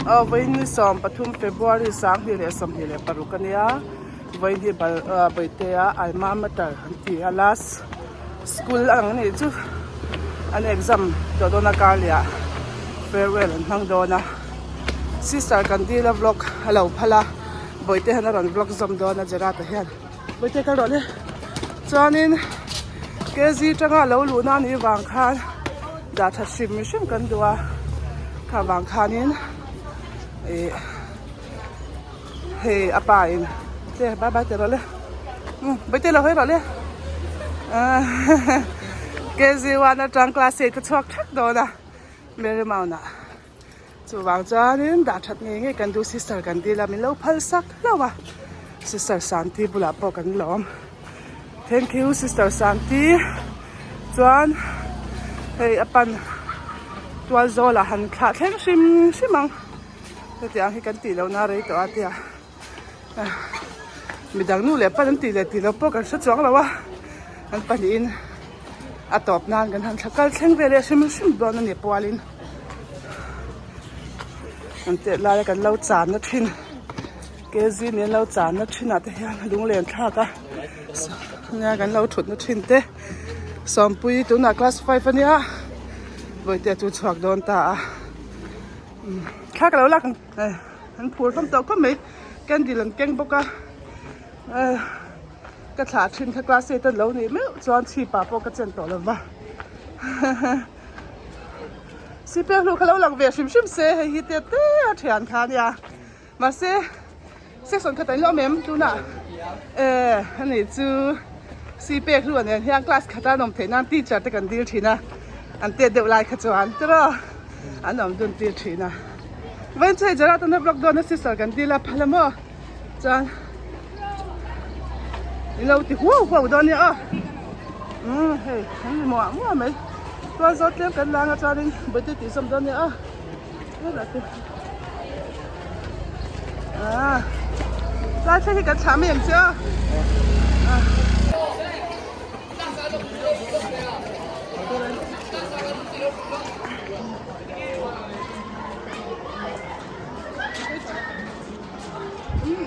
vậy như sớm bắt thum February sáng thì lệ sớm thì lệ bắt đầu cái này vậy thì bây giờ ai mà mất thì last school anh này chứ anh exam đó na kalia farewell hang đó na sister kan đi là vlog hello phala bây giờ hắn làm vlog zoom đó na Gerarda hiền bây giờ cái đó đấy cho nên cái gì chẳng là lâu luhna này vàng khan đã thật sim cần đua cả vàng khan nên apa ini thế bye bye rồi đấy bây giờ là hết rồi đấy cái gìwana trong class cái chuột thắt đó na mẹ mau na chú vàng cho nên đã thật nghe cần du sister cần đi làm mình lâu phật sắc lâu à sister Santi bula po cần lom thank you sister Santi chuan apan tual zo la han kha thleng simang te ang hi kan ti lo na rei to atia midang nu le pan ti lo po kan sa chuang lawa an panin atop nan kan han thakal thleng vele sim don ani pawalin an te la kan lo chan na thin ke zi ne lo chan na thin ate hian lunglenthak a nya kan lo thut na thin te sompui tu na class 5 ania với tiệt tu chuộc đòn ta khác lâu lắc hắn phun phong tàu có mấy cái gì lần keng bốc cái thả trên cái class ấy tên lâu này mấy chọn chỉ bà bốc cái chân tổ là va si pe lu cái lâu lăng về sim xe hay hít tiệt té thiền khá nha mà xe son cái tay lo mềm tu nè anh ấy chú si pe lu này hiện class khá ta nằm thế nam teacher tới gần đi thì na anh tiệt đều lại khá chuan thế đó anh nằm đun tiệt thì na vẫn chơi giờ ra tụi nó blog đó nó sister gần đi là phải mà chuan lâu thì wow đó nè hey anh mua mấy tôi rót thêm cái lang cho nên bây giờ tí xong đó nè rất là tuyệt ra chơi cái chả miệng chưa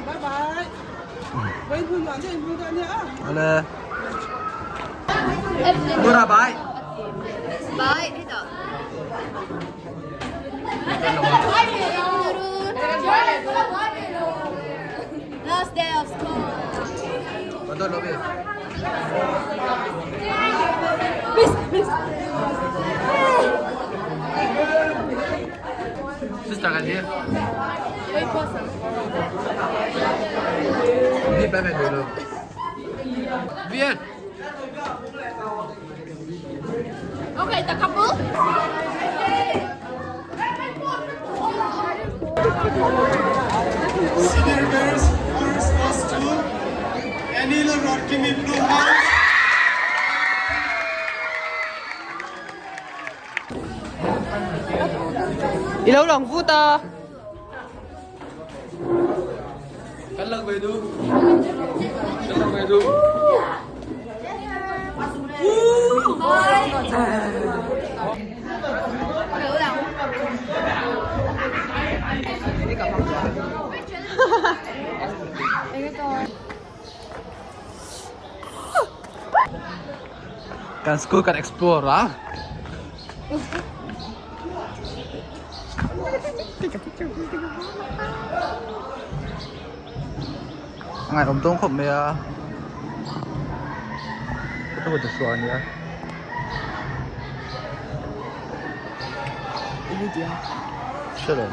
bye bye bây giờ nói chuyện vui đó nhá ale Bura bye bye itu last day of school betul loh bis sister kan dia wait pause ini pepe dulu Viet okay the couple Senior girls, first class 2, Anila rocking in blue house. Ilaw lang puta. kan lang bedu kan lang bedu kan school kan explore lah ngày ông tông khổng mẹ tôi có thể xóa nữa Shut up.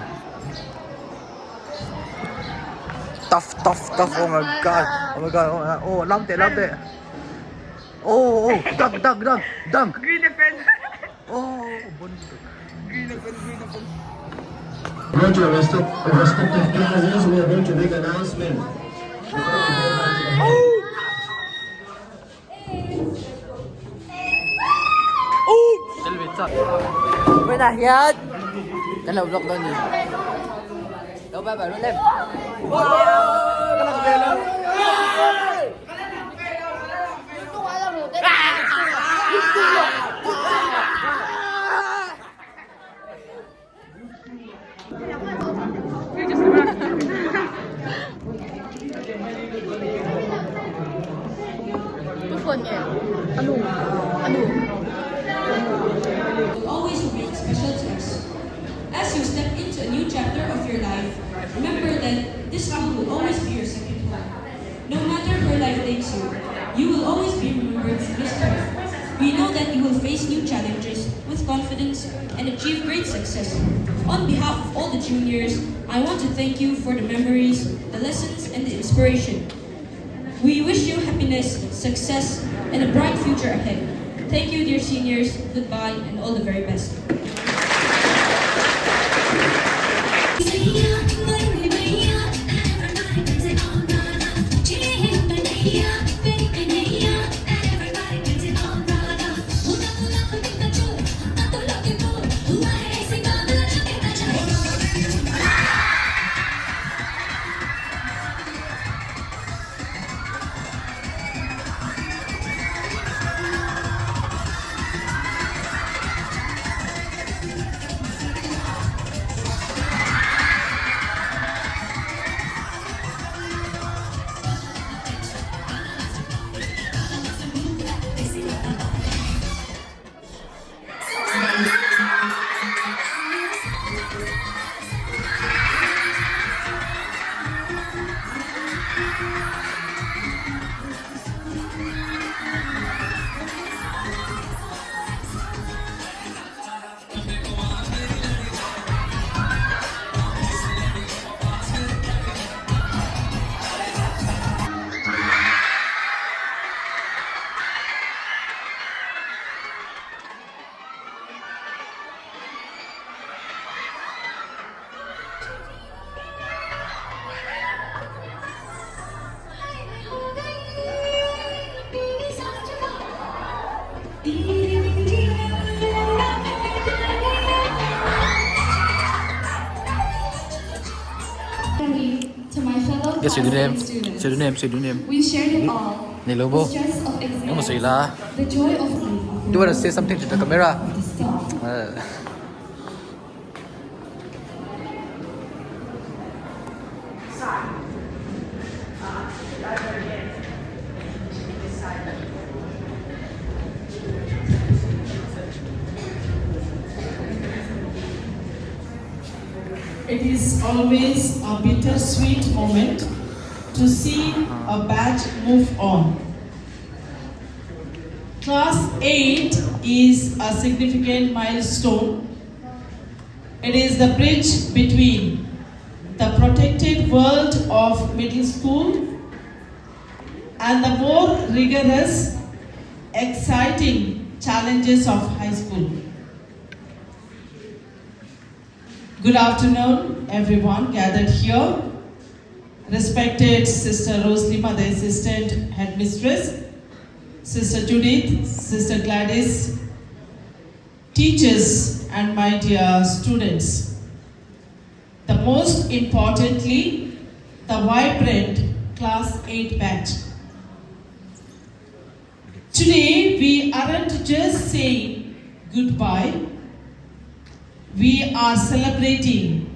Tough. Oh my god. Oh, love it. Oh, dunk. Green defense. Oh, Green defense. Go to your respective classes. We are going to make an announcement. Bên này hết. Cái lồng lọc đó nhỉ. Đâu ba bà nó lên. Cái lồng về lên. will always remain special to us. As you step into a new chapter of your life, remember that this school will always be your second home. No matter where life takes you, you will always be remembered for this time. We know that you will face new challenges with confidence and achieve great success. On behalf of all the juniors, I want to thank you for the memories, the lessons, and the inspiration. We wish you happiness, success, and a bright future ahead. Thank you, dear seniors. Goodbye, and all the very best. To my fellow Yes, say the name. students. Say the name. Say the name. We shared it all. Ni lobo. The stress of exams. Ano mo sila? The joy of life. Do you want to say something to the camera? The stars. It is always a bittersweet moment to see a batch move on. Class 8 is a significant milestone. It is the bridge between the protected world of middle school and the more rigorous, exciting challenges of high school. Good afternoon, everyone gathered here. Respected Sister Roslima, the Assistant Headmistress, Sister Judith, Sister Gladys, teachers, and my dear students. The most importantly, the vibrant Class 8 batch. Today, we aren't just saying goodbye. We are celebrating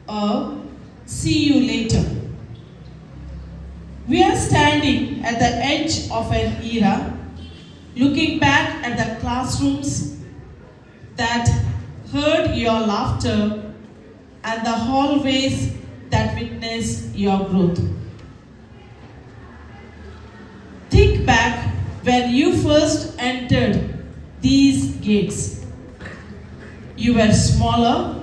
a see you later. We are standing at the edge of an era, looking back at the classrooms that heard your laughter and the hallways that witnessed your growth. Think back when you first entered these gates. You were smaller,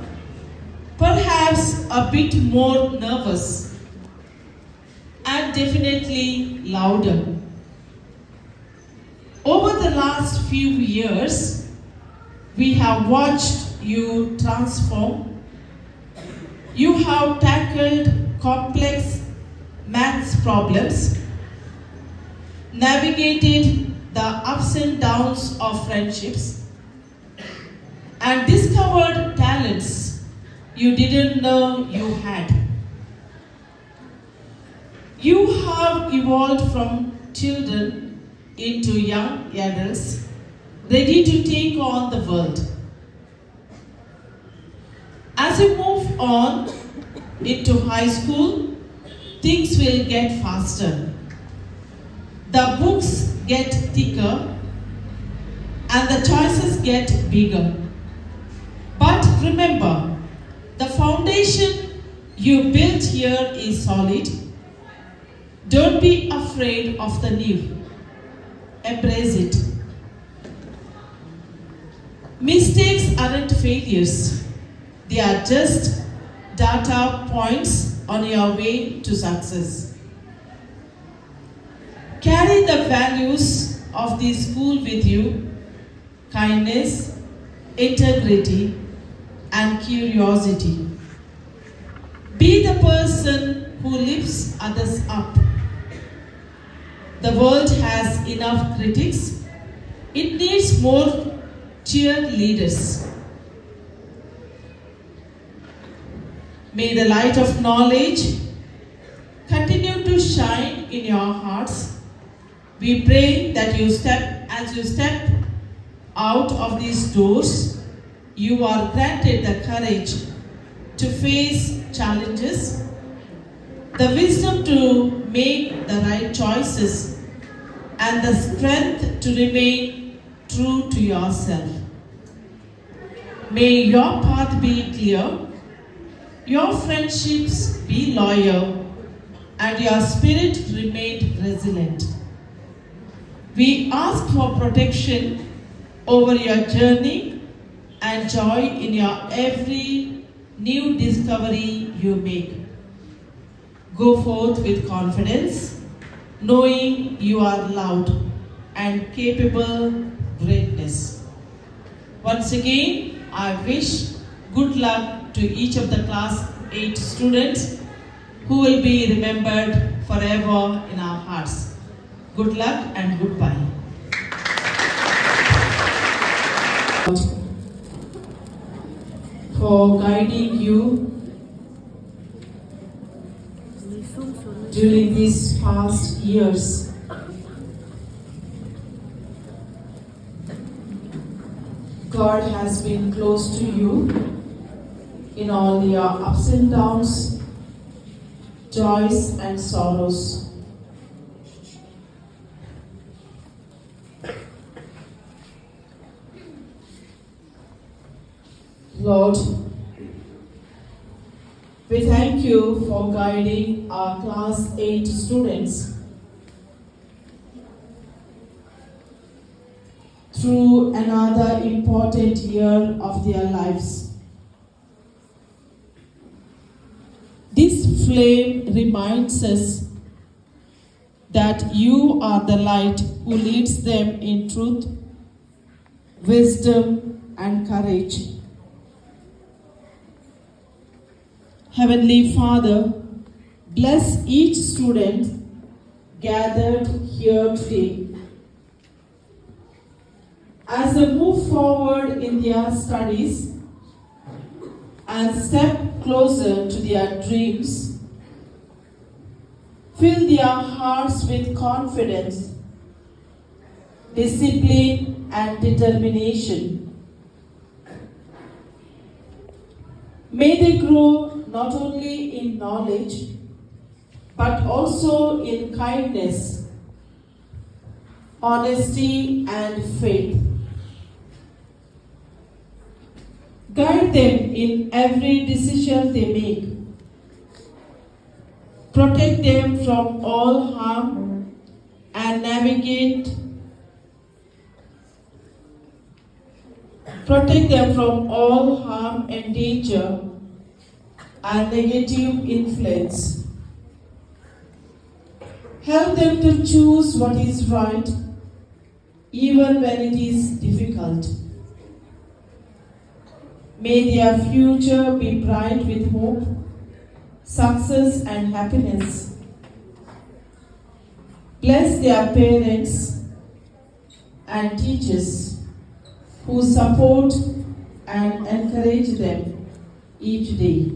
perhaps a bit more nervous, and definitely louder. Over the last few years, we have watched you transform. You have tackled complex maths problems, navigated the ups and downs of friendships, and discovered talents you didn't know you had. You have evolved from children into young adults, ready to take on the world. As you move on into high school, things will get faster. The books get thicker and the choices get bigger. But remember, the foundation you built here is solid. Don't be afraid of the new. Embrace it. Mistakes aren't failures. They are just data points on your way to success. Carry the values of the school with you: kindness, integrity, and curiosity. Be the person who lifts others up. The world has enough critics. It needs more cheerleaders. May the light of knowledge continue to shine in your hearts. We pray that as you step out of these doors, you are granted the courage to face challenges, the wisdom to make the right choices, and the strength to remain true to yourself. May your path be clear, your friendships be loyal, and your spirit remain resilient. We ask for protection over your journey and joy in your every new discovery you make. Go forth with confidence, knowing you are loved and capable greatness. Once again, I wish good luck to each of the class 8 students who will be remembered forever in our hearts. Good luck and goodbye. For guiding you during these past years. God has been close to you in all your ups and downs, joys and sorrows. Lord, we thank you for guiding our class 8 students through another important year of their lives. This flame reminds us that you are the light who leads them in truth, wisdom, and courage. Heavenly Father, bless each student gathered here today. As they move forward in their studies and step closer to their dreams, fill their hearts with confidence, discipline, and determination. May they grow not only in knowledge, but also in kindness, honesty, and faith. Guide them in every decision they make. Protect them from all harm and Protect them from all harm and danger and negative influence. Help them to choose what is right, even when it is difficult. May their future be bright with hope, success, and happiness. Bless their parents and teachers who support and encourage them each day.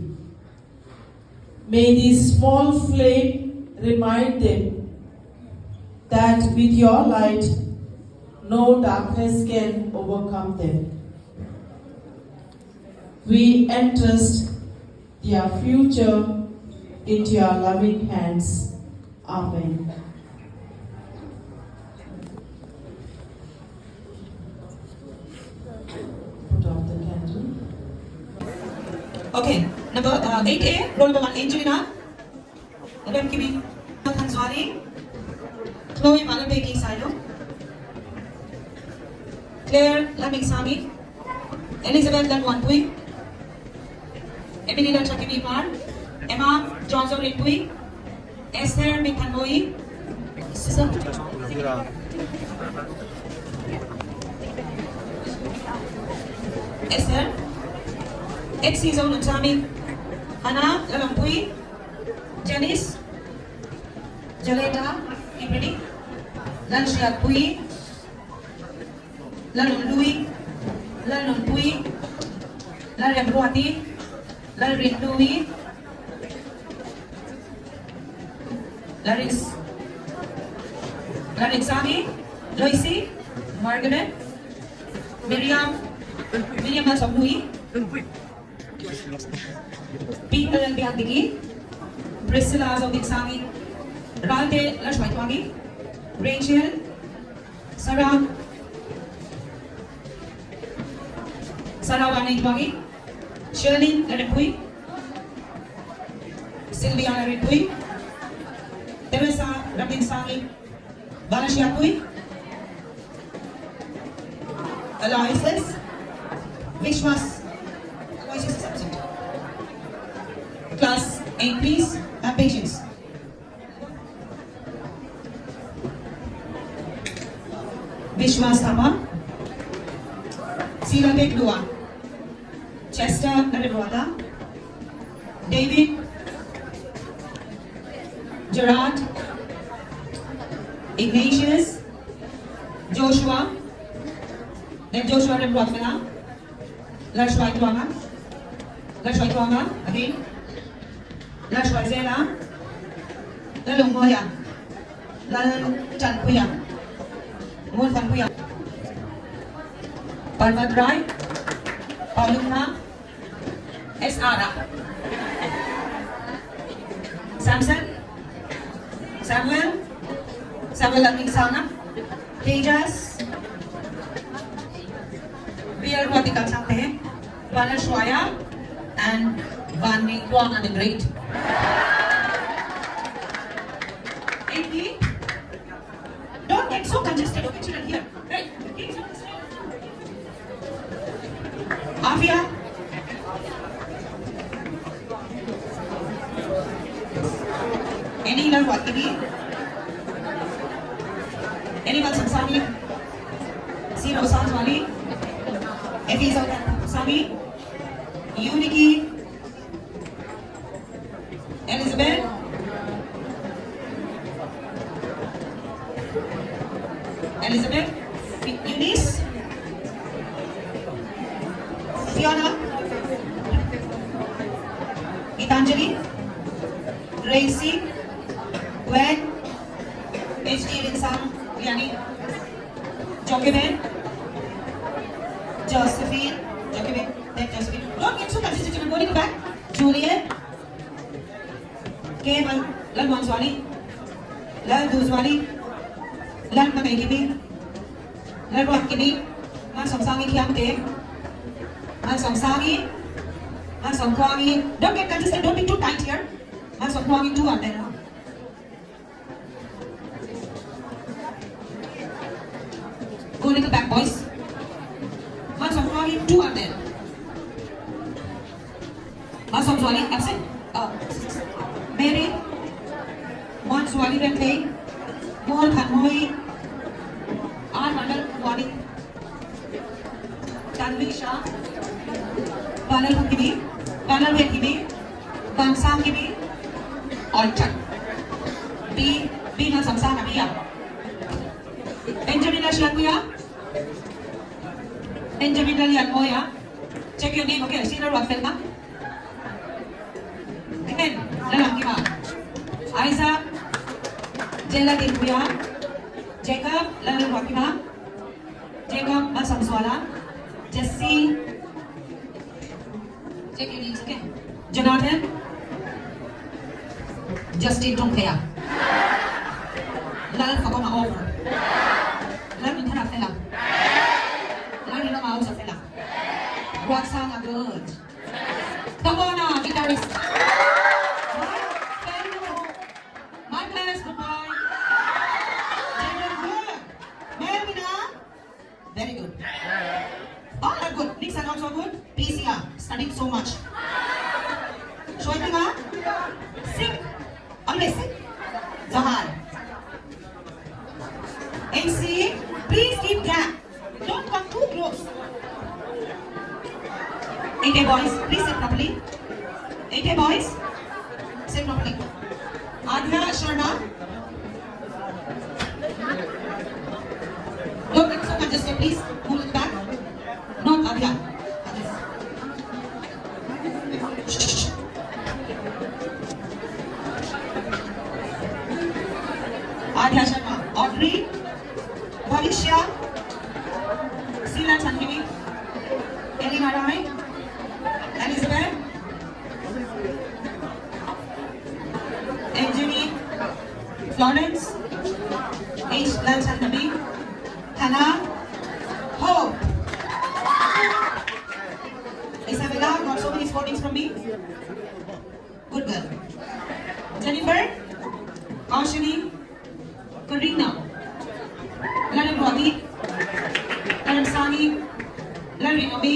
May this small flame remind them that with your light, no darkness can overcome them. We entrust their future into your loving hands. Amen. Okay, number 8A, roll number 1, Angelina. Rem Kimi, Tanzwani. Chloe Malabeki Silo. Claire Laming Sami. Elizabeth Lanwanpui. Emily Chakimi Par. Emma Johnson Ripui. Esther Mikanoi. Esther. Exizo Nutsami. Hannah Lalampui. Janice. Jaleta Ibrani. Lanshia Pui. Lalun Louis. Lalun Pui. Lalem Ruati. Lalrin Louis. Laris. Sami. Loisi. Margaret. Miriam Masam Louis. Peter and Biandigi. Priscilla Zodik Ralde Lashwaitwagi. Rachel. Sarah Wanaitwagi. Shirley Laripui. Sylvia Laripui. Teresa Rabinsami. Banashiapui. Aloysius. Vishwas. Aloysius is absent. Class 8, please. Have patience. Vishwas Thapa. Sila Dua. Chester Naribwada. David. Gerard. Ignatius. Joshua. Then Joshua Naribwada. Lashwaitwanga. Again. Lashwaizela. Lalungmoya. Lalchanpuya. Mulfanpuya. Parmadrai. Pauluna. Esara. Samson. Samuel Atingsana. Tejas. Real Vatika Sante. Vanashwaya. And Vani Kwana the Great. 80. Don't get so congested, okay, children, here. Right. Afia. Any learn what to be? Anyone Samsami? Zero Samswali? Efizo Sami? Uniki? Elizabeth? Eunice? Fiona? Gitanjali? Gracie? Gwen? HD Rinsam? Yani? Jokeven? Josephine? Then Josephine. Don't get so consistent, you're going back. Juliet? Kay Lal Manswani? Lal Duzwani? Lal Mamekini? Lal Wakini? Man Samsangi Kiamte? Man Samsangi? Man Samkwangi? Don't get consistent, don't be too tight here. Man Samkwangi, 2 are there now. Go a little back, boys. Man Samkwangi, 2 are there. Man Samswani, absent. Mary, Mon Swali Rentley, Mon Hanoi, R. Mandal Wadi, Tanvi Shah, Banal Hukimi, Banal Vekimi, Bansam Kimi, Orchard, B. Na Samsa Nabia, Benjamin Ashlakuya, Benjamin Aliakoya. Check your name, okay? See the rock film. Again, Lalangima. Isaac, Jela Dilpuya, Jacob, Lalu Wakima, Jacob Masamswala, Jesse, check your names again. Jonathan, Justin Tongkaya, Lal Fakoma over, Lal Intana Fella, Lal Rina Mausa Fella, Roxana Good. Come on. Jessica, sit. Always sit. Zahar. MC, please keep gap. Don't come too close. 8A boys, please sit properly. 8A boys, sit properly. Adya Sharma. Don't get so congested, please. Move it back. Not Adya. Others. Shh. Adya Sharma. Audrey. Bhavishya. Sheila Chandini. Elena Rai. Elizabeth. Anjali. Florence. H. Lalchandani. Hannah. Hope. Isabella got so many sportings from me. Good girl. Jennifer. Kaushini. Karina. Laran Rodi. Laran Sani. Laran Rinomi.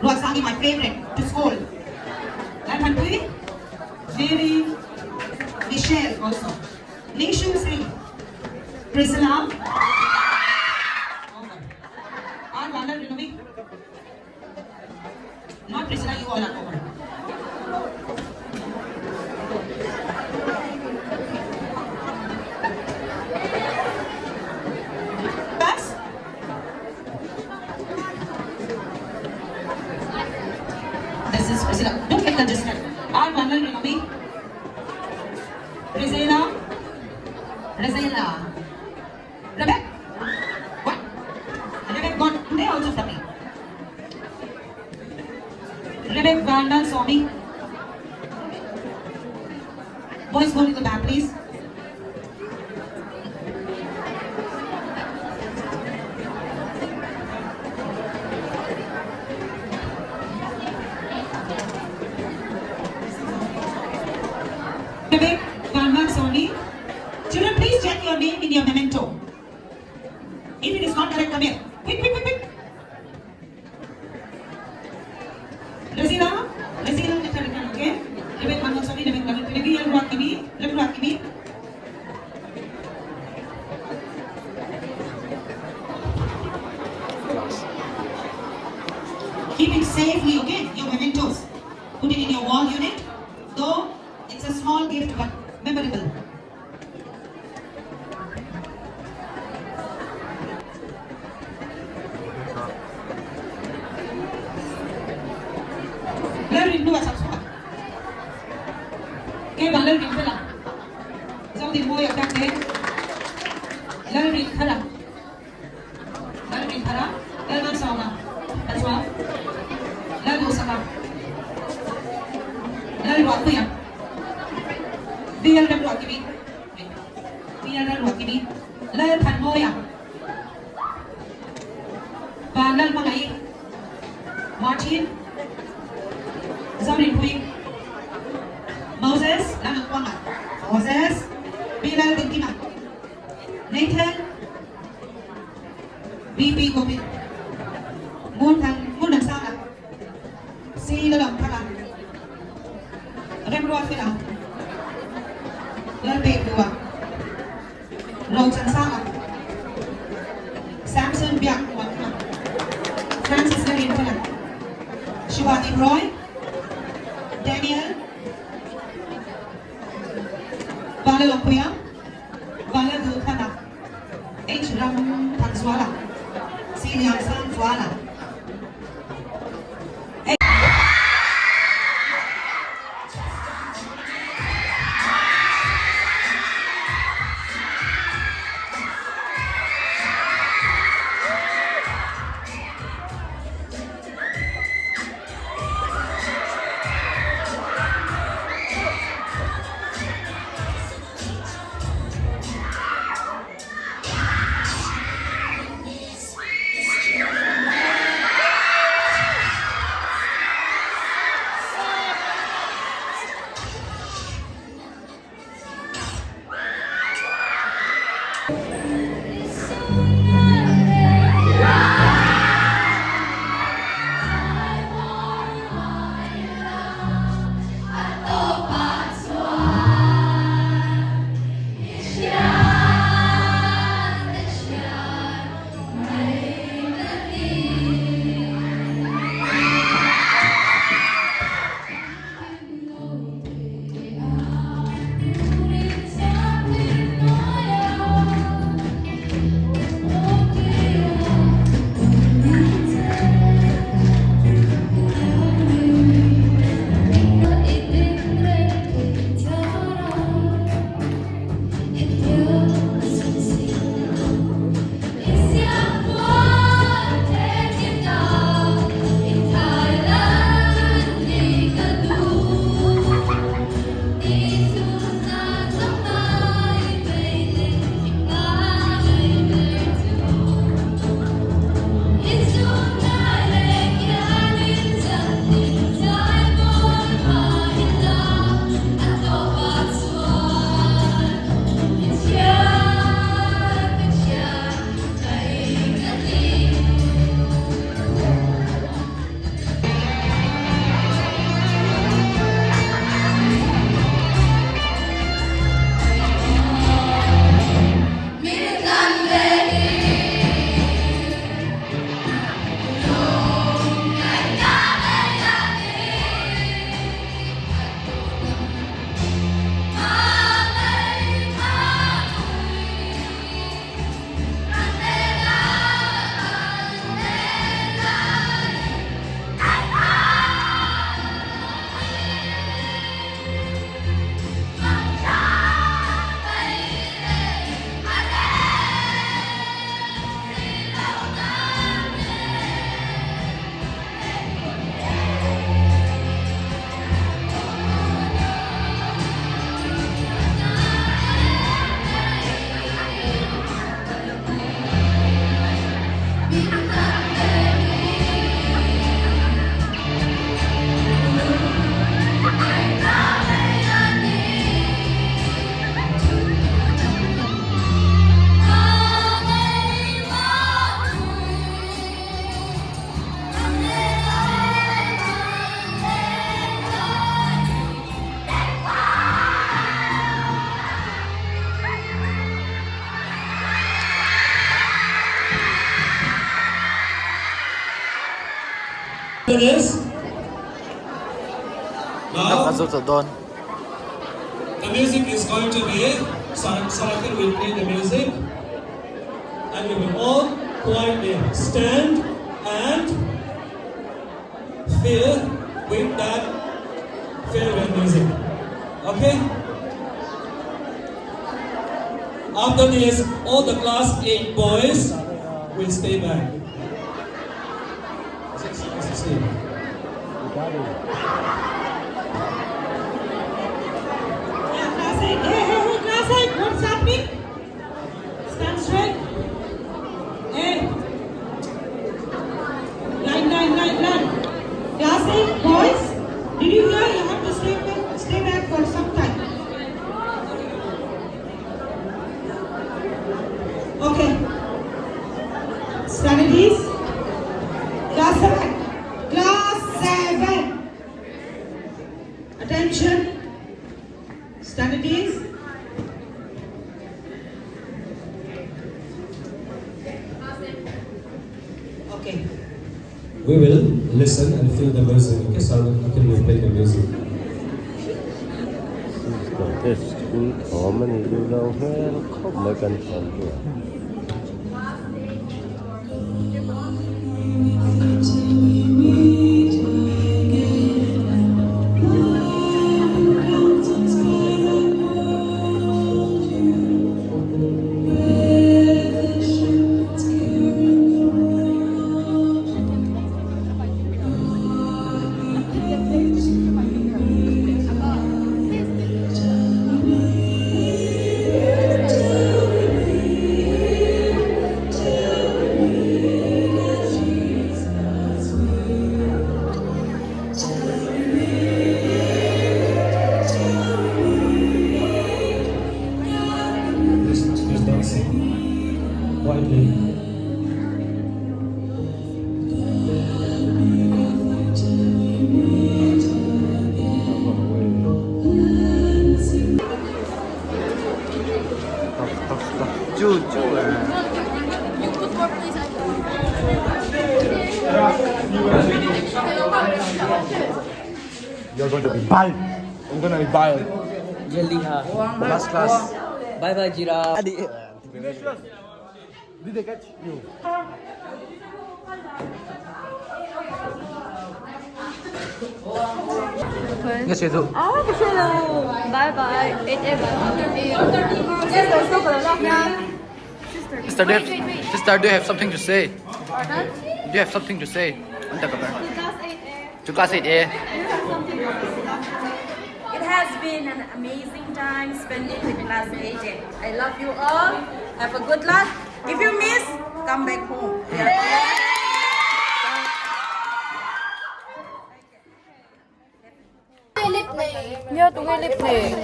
Roxani, my favorite, to school. Laran Pui. Mary. Michelle also. Nishu Singh. Priscilla. Are Wanda Rinomi? Not Priscilla, you all are over. Pass. This is Priscilla. Don't get congested. Are Wanda Rinomi? Priscilla. Priscilla. Rebecca. What? Rebecca got today also from me. Rebecca Vanda Swami. Boys, go to the back, please. Rebecca Vanda Swami. Children, please check your name in your memento. If it is not correct, come here. Quick, quick, quick, quick. Razina, let her return, okay? Rebecca Vanda Swami, Rebecca Vanda Swami, Rebecca Vanda Swami. Keep it safely, okay? Your mementos. Put it in your wall unit. Though it's a small gift, but memorable. Learn into a subscribe. Okay, but learn into it. Something more attack there. Learn into it. Learn into it. Learn one song. That's why. Learn two song. Learn what we are. Dear the Rocky. Dear the Rocky. Learn Panoya. Banal Malay. Martin. Zabrin Quick. Moses. Moses. Bilal Bintima. Nathan. BP Gopin. Moon Sara. Sila Lampara. Remroa Fila. Lerbe Dua. Rochan Sara. Samson Biak. Francis Lerin Fila. Shivani Roy. Daniel. Vala Lampuya. Vala Dukana. H. Ram Tanswala. Senior San Zwala. After this, now the music is going to be, Sarakan will play the music, and we will all quietly stand and feel with that favorite music. Okay? After this, all the class 8 boys will stay back. 16. Class 8, what's happening? Stand straight. Hey. Line. Class 8, boys, did you hear? You have to stay back for some time. Okay. Stand at ease. Class 7. Class 7. Attention. Stand at ease. Okay. We will listen and feel the music. Okay, Sarakan will play the music. Please don't sing. Quietly. You put more please. You're going to be bald. I'm going to be bald. Jelly ha. Last class. Bye bye Gerarda. Did they catch you? Yes, you do. Bye bye. Sister, do you have something to say? Pardon? Do you have something to say? To class 8A. It has been an amazing time spending with class 8. I love you all. Have a good luck. If you miss, come back home. Nhớ tụi ngay lip này.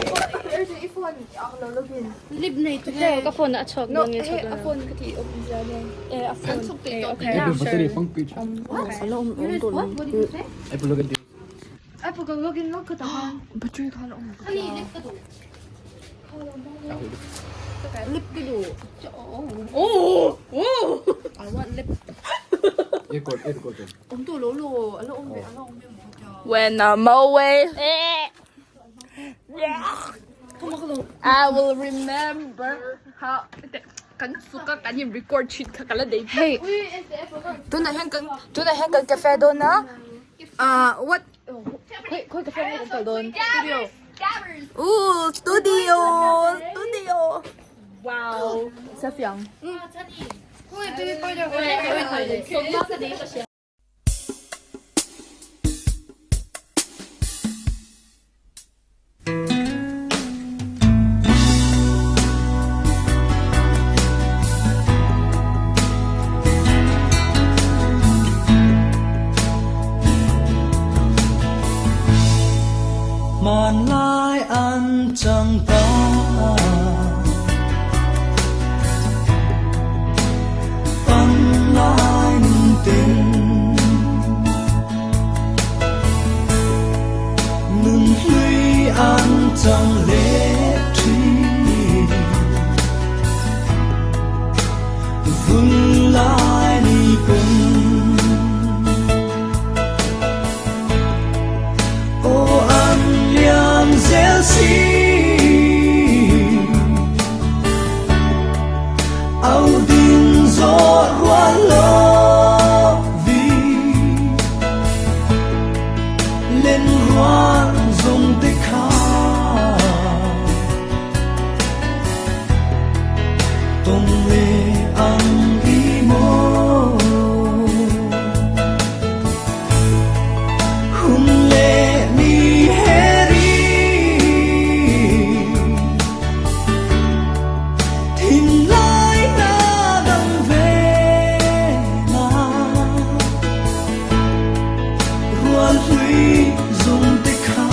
Lip này tụi ngay. Cái phone đã chọc nó nghe chọc rồi. Phone cái thì open ra đây. Phone chọc thì okay. Battery funky. Apple look at this. Apple cái login nó cứ tao. Battery khá là ổn. Anh lip cái đủ. Lip cái đủ. Oh. I want lip. Equal. Ông tụi lố lồ, anh ông về. When I'm away, I will remember how. Kan suka kan yung record sheet ka kala day. Hey, doon na hanggang cafe doon na. What? Koi cafe mo ka doon? Studio. Ooh, studio. Wow. Sa Fiang. màn lai ăn chẳng ta ăn lai tình nương huy ăn chẳng lệ truy vun lai đi cùng ruan dùng tích khá tung lệ ang imo hum lệ ni heri thìn lai na đăng về na ruan huy dùng tích khá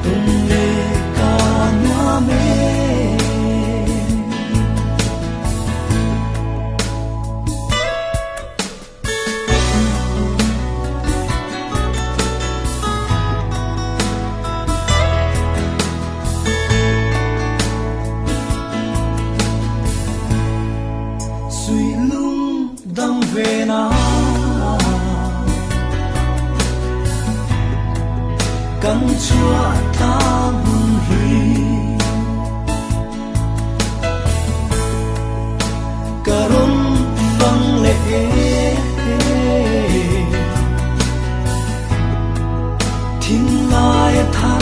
tung lệ ca nhòa mê suy lung đăng về na cắn chua ta buồn ri karon bang lệ thìn lai than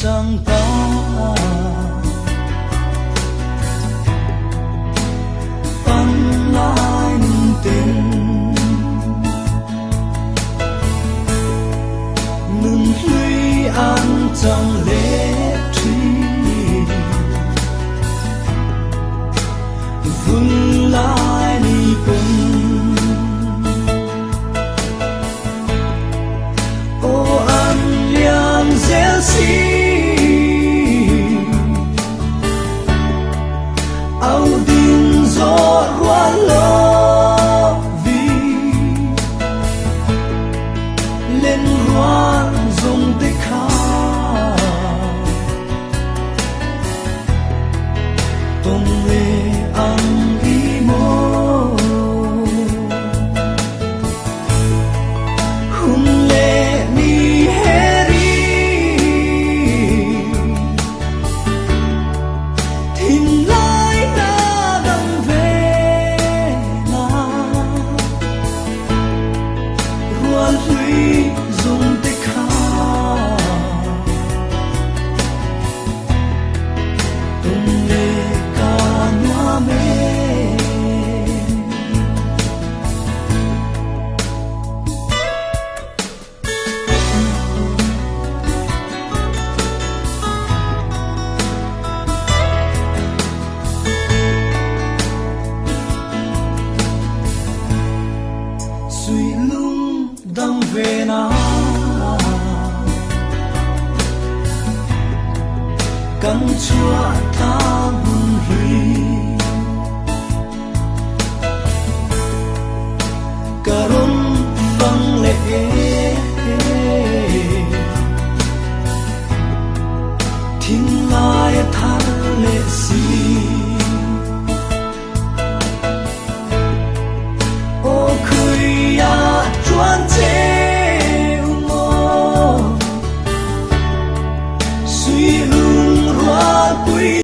chẳng ta